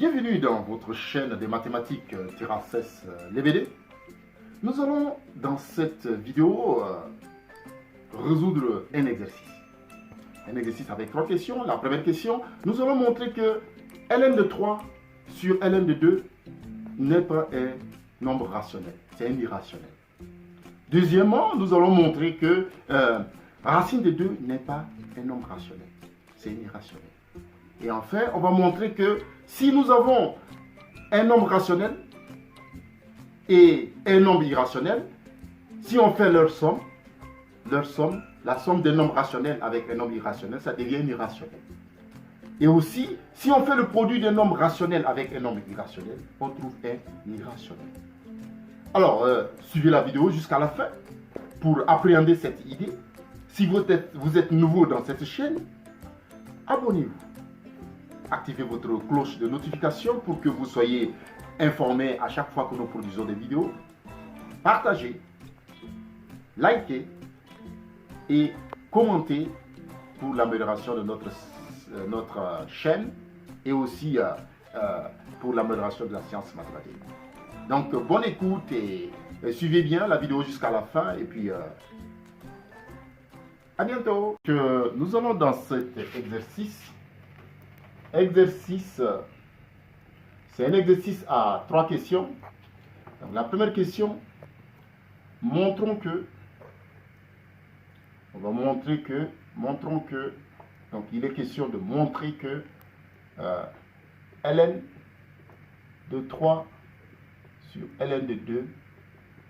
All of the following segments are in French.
Bienvenue dans votre chaîne des mathématiques Terracès LBD. Nous allons dans cette vidéo résoudre un exercice. Un exercice avec 3 questions. La première question, nous allons montrer que ln de 3 sur ln de 2 n'est pas un nombre rationnel, c'est un irrationnel. Deuxièmement, nous allons montrer que racine de 2 n'est pas un nombre rationnel, c'est un irrationnel. Et enfin, on va montrer que si nous avons un nombre rationnel et un nombre irrationnel, si on fait leur somme, la somme des nombres rationnels avec un nombre irrationnel, ça devient un irrationnel. Et aussi, si on fait le produit d'un nombre rationnel avec un nombre irrationnel, on trouve un irrationnel. Alors, suivez la vidéo jusqu'à la fin pour appréhender cette idée. Si vous êtes nouveau dans cette chaîne, abonnez-vous. Activez votre cloche de notification pour que vous soyez informés à chaque fois que nous produisons des vidéos. Partagez, likez et commentez pour l'amélioration de notre chaîne et aussi pour l'amélioration de la science mathématique. Donc, bonne écoute et suivez bien la vidéo jusqu'à la fin et puis à bientôt. Nous allons dans cet exercice. C'est un exercice à 3 questions. Donc, la première question, montrons que, donc il est question de montrer que ln de 3 sur ln de 2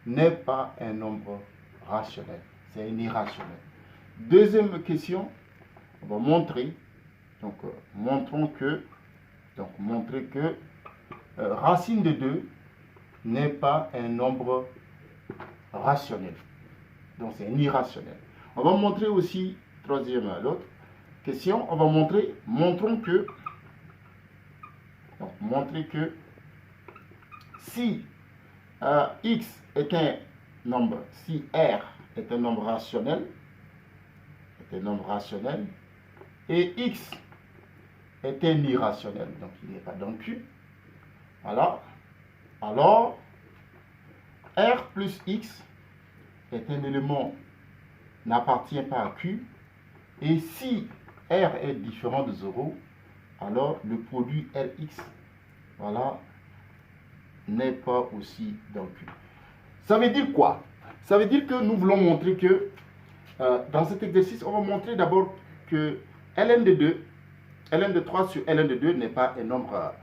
n'est pas un nombre rationnel, c'est un irrationnel. Deuxième question, on va montrer, donc montrer que racine de 2 n'est pas un nombre rationnel, donc c'est un irrationnel. On va montrer aussi, l'autre question, on va montrons que, si x est un nombre, si r est un nombre rationnel, et x est un irrationnel, donc il n'est pas dans Q, alors r plus x est un élément n'appartient pas à Q, et si r est différent de 0, alors le produit Rx, voilà, n'est pas aussi dans Q. Ça veut dire quoi? Ça veut dire que nous voulons montrer que dans cet exercice, on va montrer d'abord que ln de 3 sur ln de 2 n'est pas un nombre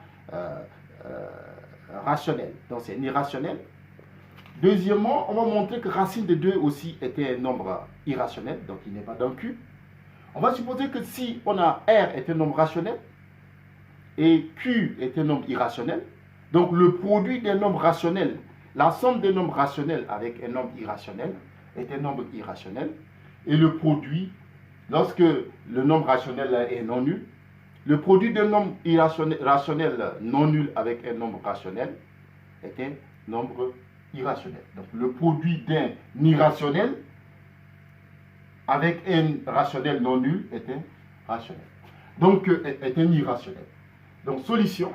rationnel, donc c'est un irrationnel. Deuxièmement, on va montrer que racine de 2 aussi était un nombre irrationnel, donc il n'est pas dans Q. On va supposer que si on a R est un nombre rationnel et Q est un nombre irrationnel, donc le produit des nombres rationnels, la somme des nombres rationnels avec un nombre irrationnel est un nombre irrationnel, et le produit, lorsque le nombre rationnel est non nul, le produit d'un nombre rationnel non nul avec un nombre rationnel est un nombre irrationnel. Donc le produit d'un irrationnel avec un rationnel non nul est un rationnel. Donc est un irrationnel. Donc solution.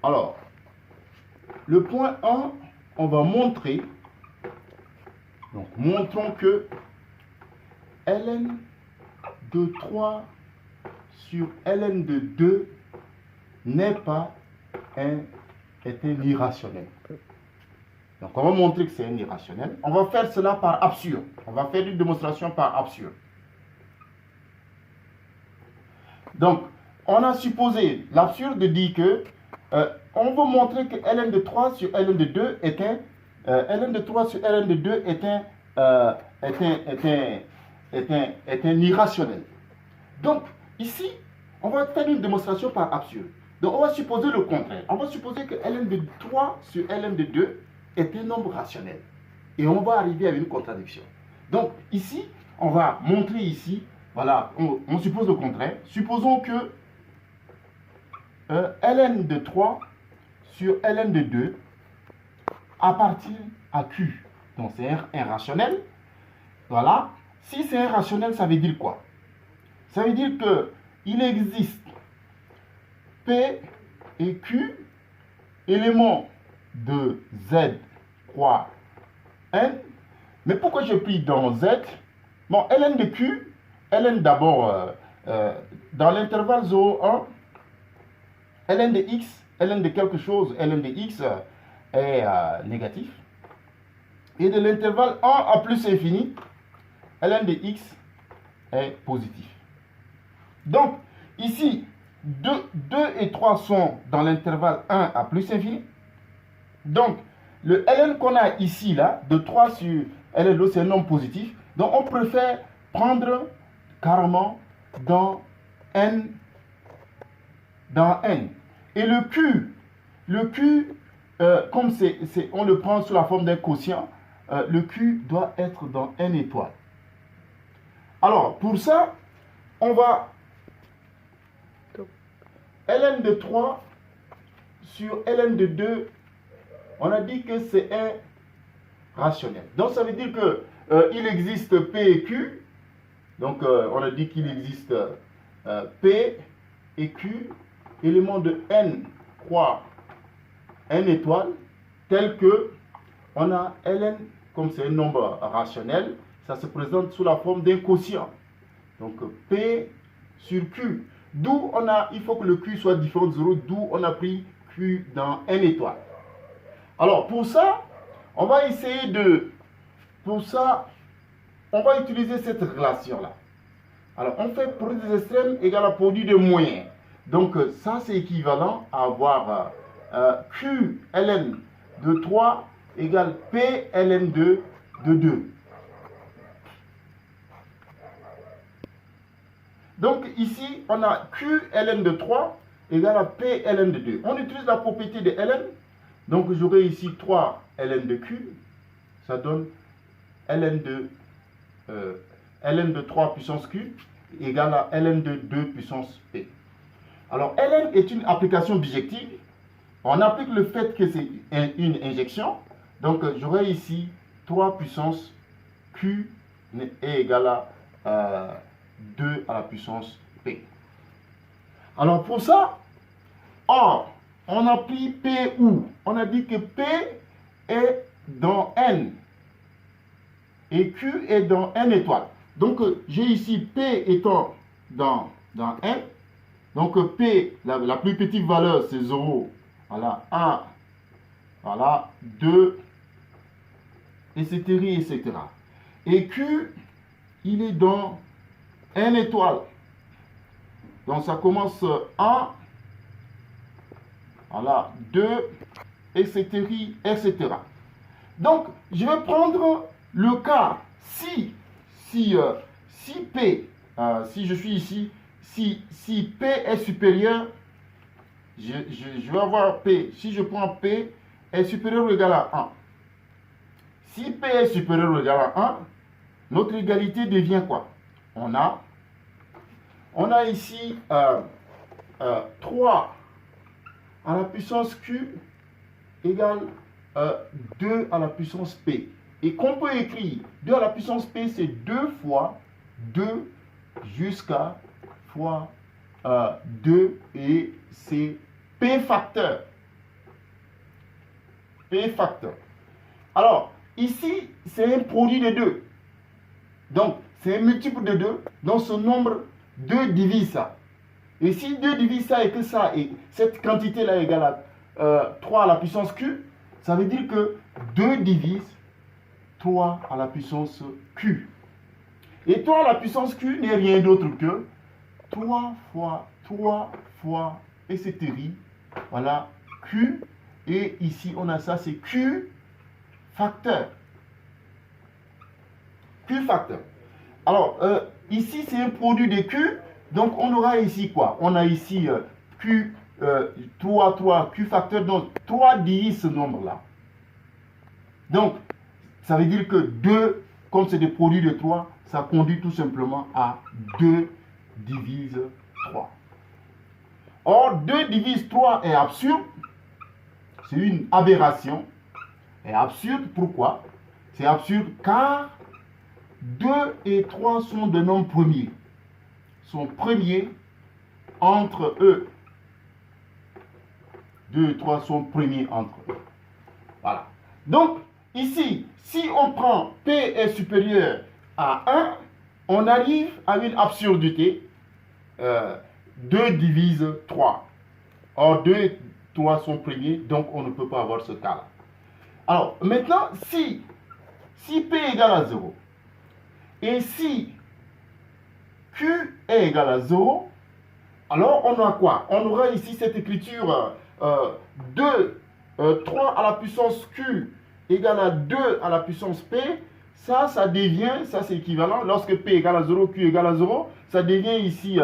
Alors, le point 1, on va montrer, donc montrons que ln de 3 sur ln de 2 n'est pas est un irrationnel. Donc on va montrer que c'est un irrationnel. On va faire cela par absurde. On va faire une démonstration par absurde. Donc on a supposé, l'absurde dit que on va montrer que ln de 3 sur ln de 2 est un ln de 3 sur ln de 2 est un irrationnel. Donc ici, on va faire une démonstration par absurde. Donc on va supposer le contraire. On va supposer que ln de 3 sur ln de 2 est un nombre rationnel. Et on va arriver à une contradiction. Donc ici, on va montrer ici, voilà, on suppose le contraire. Supposons que ln de 3 sur ln de 2 appartient à Q. Donc c'est un rationnel. Voilà. Si c'est un rationnel, ça veut dire quoi? Ça veut dire qu'il existe P et Q, éléments de Z croix N. Mais pourquoi j'ai pris dans Z? Bon, ln de Q, ln d'abord, dans l'intervalle 0, 1, ln de X, ln de quelque chose, ln de X est négatif. Et de l'intervalle 1 à plus infini, ln de X est positif. Donc, ici, 2 et 3 sont dans l'intervalle 1 à plus infini. Donc, le ln qu'on a ici, là, de 3 sur ln de l'autre, c'est un nombre positif. Donc, on préfère prendre carrément dans N. Et le Q, comme on le prend sous la forme d'un quotient, le Q doit être dans N étoiles. Alors, pour ça, on va ln de 3 sur ln de 2, on a dit que c'est un rationnel. Donc, ça veut dire que il existe P et Q. Donc, on a dit qu'il existe P et Q, éléments de N croix N étoile, tel que on a ln, comme c'est un nombre rationnel, ça se présente sous la forme d'un quotient. Donc, P sur Q. D'où il faut que le Q soit différent de 0, d'où on a pris Q dans N étoile. Alors, pour ça, on va essayer de... Pour ça, on va utiliser cette relation-là. Alors, on fait produit des extrêmes égale à produit de moyens. Donc, ça, c'est équivalent à avoir Q ln de 3 égale P ln de 2. Donc, ici, on a Q ln de 3 égale à P ln de 2. On utilise la propriété de ln. Donc, j'aurai ici 3 ln de Q. Ça donne ln de 3 puissance Q égale à ln de 2 puissance P. Alors, ln est une application bijective. On applique le fait que c'est une injection. Donc, j'aurai ici 3 puissance Q est égal à 2 à la puissance P. Alors, pour ça, on a pris P où? On a dit que P est dans N et Q est dans N étoile. Donc, j'ai ici P étant dans N. Donc, P, la plus petite valeur, c'est 0. Voilà, 1. Voilà, 2. Etc. etc. Et Q, il est dans N étoile. Donc, ça commence 1. Voilà, 2. Etc. etc. Donc, je vais prendre le cas si P, si je suis ici, si P est supérieur, je vais avoir P. Si je prends P est supérieur ou égal à 1. Si P est supérieur ou égal à 1, notre égalité devient quoi? On a ici 3 à la puissance Q égale 2 à la puissance P. Et qu'on peut écrire 2 à la puissance P, c'est 2 fois 2 jusqu'à fois 2 et c'est P facteur. P facteur. Alors, ici, c'est un produit de 2. Donc, c'est un multiple de 2. Donc, ce nombre 2 divise ça. Et si 2 divise ça et que ça, et cette quantité-là est égale à 3 à la puissance Q, ça veut dire que 2 divise 3 à la puissance Q. Et 3 à la puissance Q n'est rien d'autre que 3 fois, etc. Voilà, Q. Et ici, on a ça, c'est Q facteur. Q facteur. Alors, ici, c'est un produit de Q. Donc, on aura ici quoi? On a ici Q, 3, Q facteur. Donc, 3 divise ce nombre-là. Donc, ça veut dire que 2, comme c'est des produits de 3, ça conduit tout simplement à 2 divise 3. Or, 2 divise 3 est absurde. C'est une aberration. Et absurde, pourquoi? C'est absurde car 2 et 3 sont des nombres premiers. Sont premiers entre eux. 2 et 3 sont premiers entre eux. Voilà. Donc, ici, si on prend P est supérieur à 1, on arrive à une absurdité. 2 divise 3. Or, 2 et 3 sont premiers, donc on ne peut pas avoir ce cas-là. Alors, maintenant, si P égale à 0, et si Q est égal à 0, alors on a quoi? On aura ici cette écriture 3 à la puissance Q égale à 2 à la puissance P. Ça devient, ça c'est équivalent, lorsque P égale à 0, Q égale à 0, ça devient ici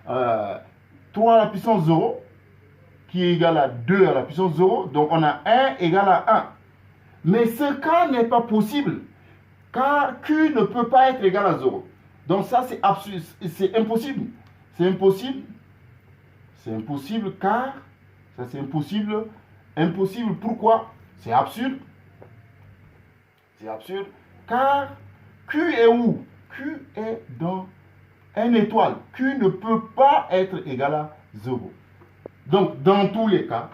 3 à la puissance 0, qui est égal à 2 à la puissance 0. Donc on a 1 égal à 1. Mais ce cas n'est pas possible, car Q ne peut pas être égal à 0. Donc ça c'est absurde, c'est impossible. C'est impossible. C'est impossible car, ça c'est impossible. Impossible pourquoi? C'est absurde. C'est absurde car Q est où? Q est dans une étoile. Q ne peut pas être égal à 0. Donc dans tous les cas,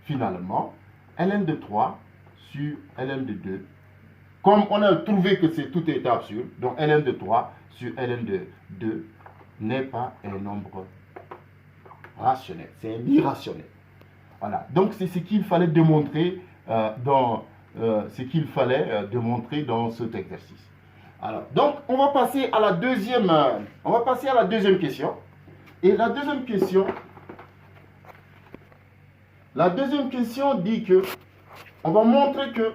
finalement, ln de 3 sur ln de 2, comme on a trouvé que tout est absurde, donc ln de 3 sur ln de 2 n'est pas un nombre rationnel, c'est un irrationnel. Voilà, donc c'est ce qu'il fallait démontrer dans cet exercice. Alors, donc on va passer à la deuxième, question. Et la deuxième question dit que on va montrer que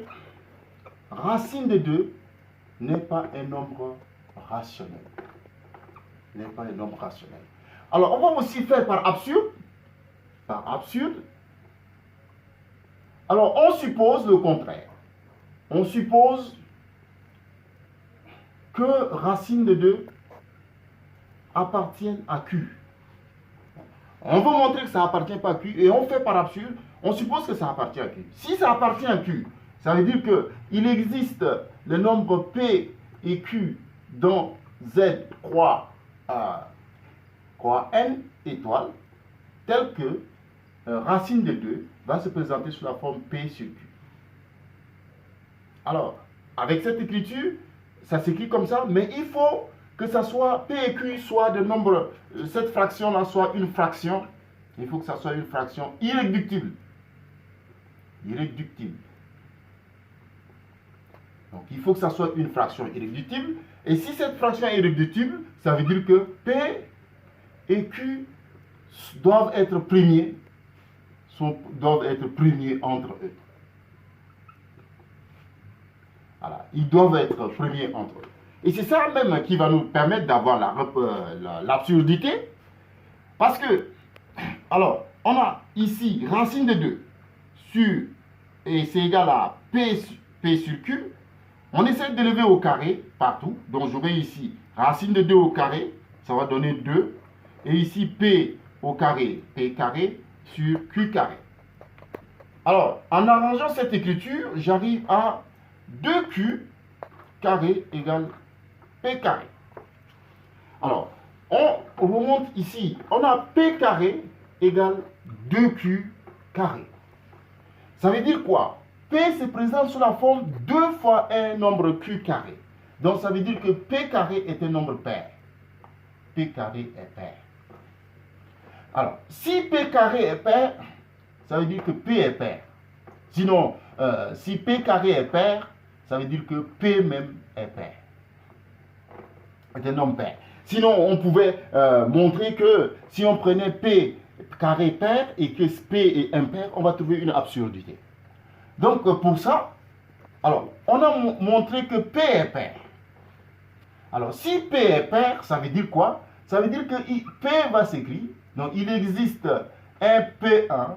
racine de 2 n'est pas un nombre rationnel. N'est pas un nombre rationnel. Alors, on va aussi faire par absurde. Par absurde. Alors, on suppose le contraire. On suppose que racine de 2 appartienne à Q. On veut montrer que ça n'appartient pas à Q et on fait par absurde, on suppose que ça appartient à Q. Si ça appartient à Q, ça veut dire qu'il existe le nombre P et Q dont Z croît N étoiles, tel que racine de 2 va se présenter sous la forme P sur Q. Alors, avec cette écriture, ça s'écrit comme ça, mais il faut que ça soit P et Q soit de nombre, cette fraction-là soit une fraction, il faut que ça soit une fraction irréductible. Irréductible. Donc, il faut que ça soit une fraction irréductible. Et si cette fraction est irréductible, ça veut dire que P et Q doivent être premiers, entre eux. Voilà, ils doivent être premiers entre eux. Et c'est ça même qui va nous permettre d'avoir l'absurdité. Parce que, alors, on a ici racine de 2 sur, et c'est égal à P sur Q. On essaie d'élever au carré partout. Donc j'aurai ici racine de 2 au carré, ça va donner 2. Et ici P au carré, P carré sur Q carré. Alors, en arrangeant cette écriture, j'arrive à 2Q carré égale P carré. Alors, on remonte ici. On a P carré égale 2Q carré. Ça veut dire quoi? P se présente sous la forme 2 fois un nombre Q carré. Donc, ça veut dire que P carré est un nombre pair. P carré est pair. Alors, si P carré est pair, ça veut dire que P est pair. Sinon, si P carré est pair, ça veut dire que P même est pair. C'est un nombre pair. Sinon, on pouvait montrer que si on prenait P carré pair et que P est impair, on va trouver une absurdité. Donc, pour ça, alors, on a montré que P est pair. Alors, si P est pair, ça veut dire quoi? Ça veut dire que P va s'écrire. Donc, il existe un P1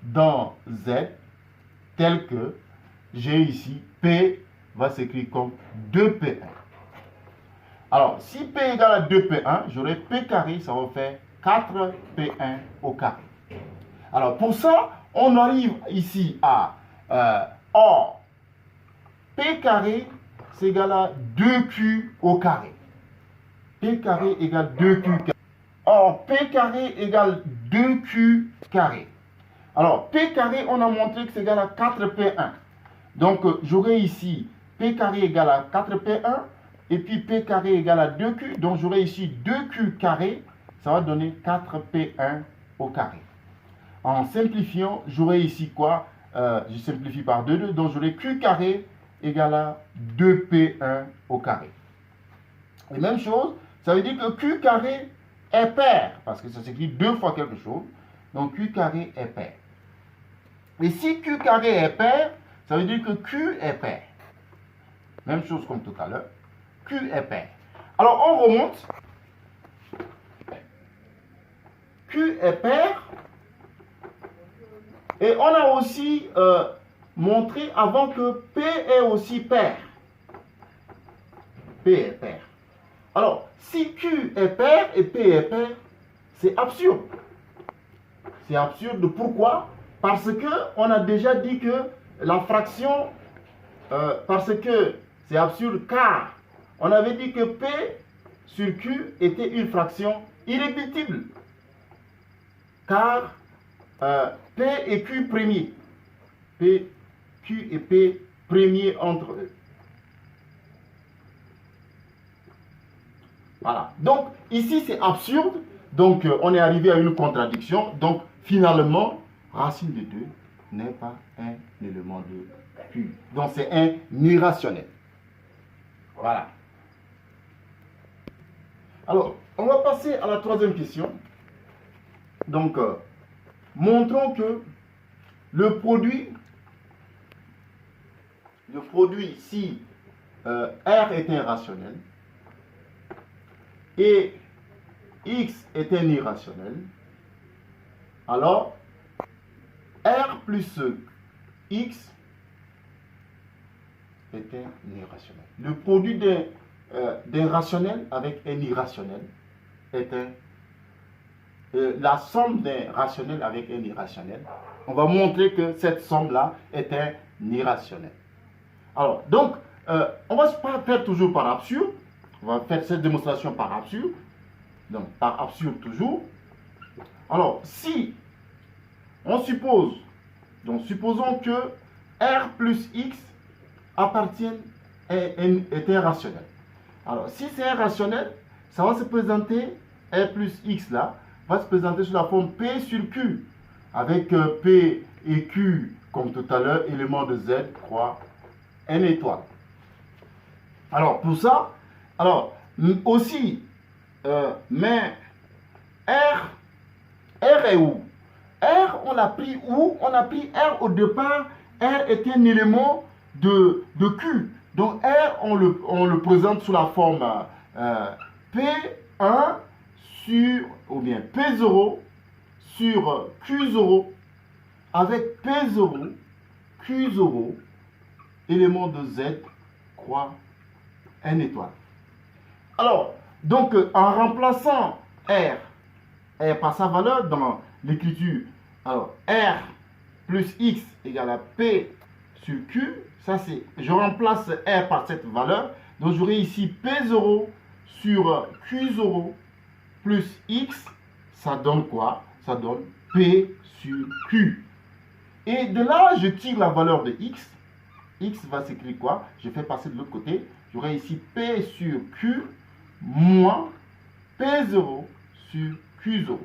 dans Z tel que j'ai ici P va s'écrire comme 2P1. Alors, si P égale à 2P1, j'aurai P carré, ça va faire 4P1 au carré. Alors, pour ça, on arrive ici à or, P carré, c'est égal à 2Q au carré. P carré égale 2Q carré. Or, P carré égale 2Q carré. Alors, P carré, on a montré que c'est égal à 4P1. Donc, j'aurai ici P carré égale à 4P1. Et puis P carré égale à 2Q. Donc, j'aurai ici 2Q carré. Ça va donner 4P1 au carré. En simplifiant, j'aurai ici quoi? Je simplifie par 2, donc j'aurai Q carré égale à 2P1 au carré. Et même chose, ça veut dire que Q carré est pair, parce que ça s'écrit 2 fois quelque chose. Donc Q carré est pair. Et si Q carré est pair, ça veut dire que Q est pair. Même chose comme tout à l'heure. Q est pair. Alors on remonte. Q est pair. Et on a aussi montré avant que P est aussi pair. P est pair. Alors, si Q est pair et P est pair, c'est absurde. C'est absurde. Pourquoi? Parce que on a déjà dit que la fraction, parce que c'est absurde car on avait dit que P sur Q était une fraction irréductible. Car P et Q premier. P, Q et P premier entre eux. Voilà. Donc, ici, c'est absurde. Donc, on est arrivé à une contradiction. Donc, finalement, racine de 2 n'est pas un élément de Q. Donc, c'est un irrationnel. Voilà. Alors, on va passer à la troisième question. Donc, montrons que le produit, si R est un rationnel et X est un irrationnel, alors R plus X est un irrationnel. Le produit d'un rationnel avec un irrationnel est la somme d'un rationnel avec un irrationnel. On va montrer que cette somme-là est un irrationnel. Alors, donc, on va pas faire toujours par absurde. On va faire cette démonstration par absurde. Donc, par absurde toujours. Alors, si on suppose, donc supposons que R plus X est un rationnel. Alors, si c'est un rationnel, ça va se présenter, R plus X là, va se présenter sous la forme P sur Q, avec P et Q, comme tout à l'heure, élément de Z, croix, N étoile. Alors, pour ça, alors, aussi, mais R est où? R, on l'a pris où? On a pris R au départ, R est un élément de Q. Donc, R, on le présente sous la forme P1 sur, ou bien P0 sur Q0 avec P0, Q0, élément de Z, croix, N étoile. Alors, donc, en remplaçant R par sa valeur dans l'écriture, alors R plus X égale à P sur Q, ça c'est, je remplace R par cette valeur, donc j'aurai ici P0 sur Q0 plus X, ça donne quoi? Ça donne P sur Q. Et de là, je tire la valeur de X. X va s'écrire quoi? Je fais passer de l'autre côté. J'aurai ici P sur Q moins P0 sur Q0.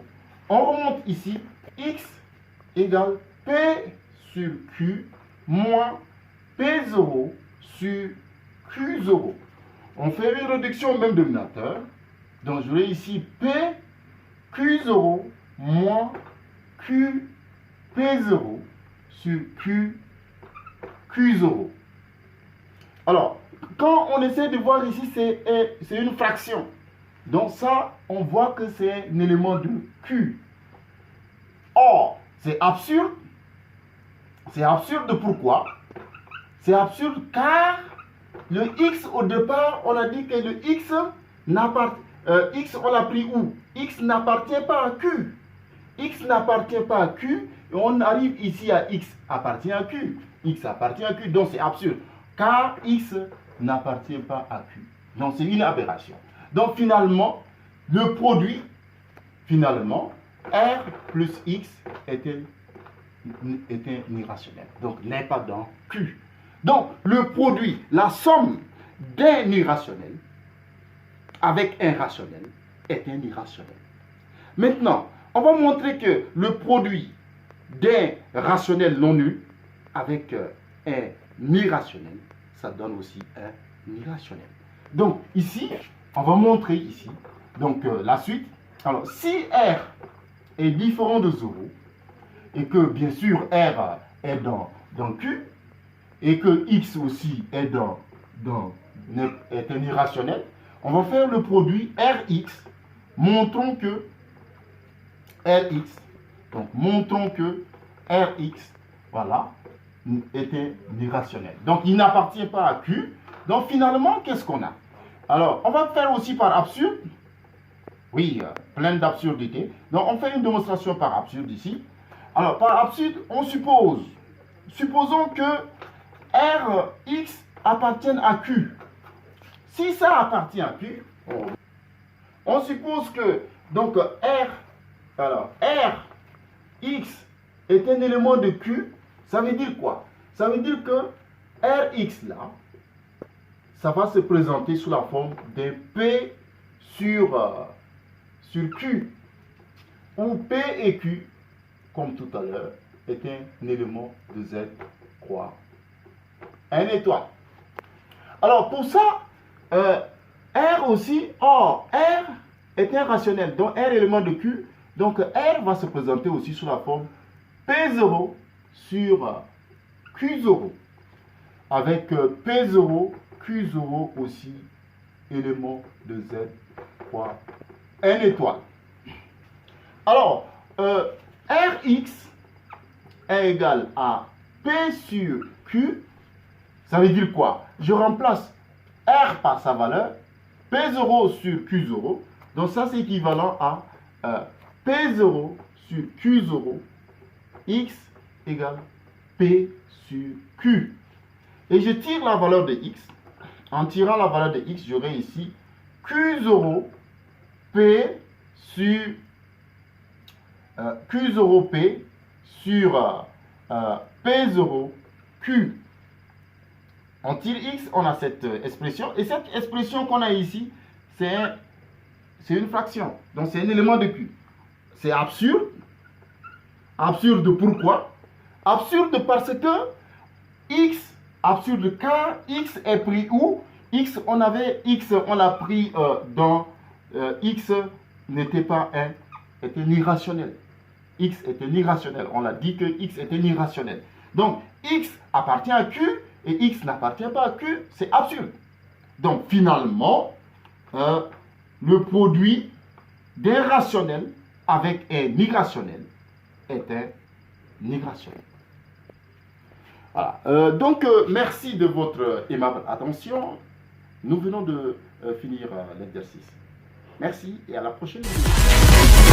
On remonte ici. X égale P sur Q moins P0 sur Q0. On fait une réduction au même dénominateur. Donc, j'aurai ici P, Q0 moins Q, P0 sur Q, Q0. Alors, quand on essaie de voir ici, c'est une fraction. Donc ça, on voit que c'est un élément de Q. Or, c'est absurde. C'est absurde pourquoi? C'est absurde car le X au départ, on a dit que le X n'appartient X, on l'a pris où? X n'appartient pas à Q. X n'appartient pas à Q. Et on arrive ici à X appartient à Q. X appartient à Q. Donc c'est absurde. Car X n'appartient pas à Q. Donc c'est une aberration. Donc finalement, le produit, finalement, R plus X est un est un irrationnel. Donc, n'est pas dans Q. Donc, le produit, la somme d'un irrationnel avec un rationnel est un irrationnel. Maintenant, on va montrer que le produit d'un rationnel non nul avec un irrationnel, ça donne aussi un irrationnel. Donc, ici, on va montrer ici, donc la suite. Alors, si R est différent de 0, et que bien sûr R est dans Q, et que X aussi est est un irrationnel, on va faire le produit Rx. Montrons que Rx, donc montrons que Rx, voilà, est un irrationnel. Donc il n'appartient pas à Q. Donc finalement, qu'est-ce qu'on a? Alors, on va faire aussi par absurde. Oui, plein d'absurdités. Donc on fait une démonstration par absurde ici. Alors, par absurde, on supposons que Rx appartienne à Q. Si ça appartient à Q, on suppose que donc Rx est un élément de Q. Ça veut dire quoi? Ça veut dire que Rx là, ça va se présenter sous la forme d'un P sur Q, où P et Q, comme tout à l'heure, est un élément de Z croix une étoile. Alors pour ça, R aussi, R est un rationnel, donc R élément de Q, donc R va se présenter aussi sous la forme P0 sur Q0, avec P0, Q0 aussi, élément de Z croix une étoile. Alors, Rx est égal à P sur Q. Ça veut dire quoi? Je remplace R par sa valeur, P0 sur Q0. Donc ça, c'est équivalent à P0 sur Q0, X égale P sur Q. Et je tire la valeur de X. En tirant la valeur de X, j'aurai ici Q0 P sur Q0 P sur P0 Q. On tire X, on a cette expression. Et cette expression qu'on a ici, c'est une fraction. Donc c'est un élément de Q. C'est absurde. Absurde pourquoi? Absurde parce que X, absurde car X est pris où? X, on l'a pris dans X n'était pas est un irrationnel. X est un irrationnel. On l'a dit que X est un irrationnel. Donc X appartient à Q et X n'appartient pas à Q. C'est absurde. Donc finalement, le produit d'un rationnel avec un irrationnel est un irrationnel. Voilà. Donc merci de votre aimable attention. Nous venons de finir l'exercice. Merci et à la prochaine vidéo.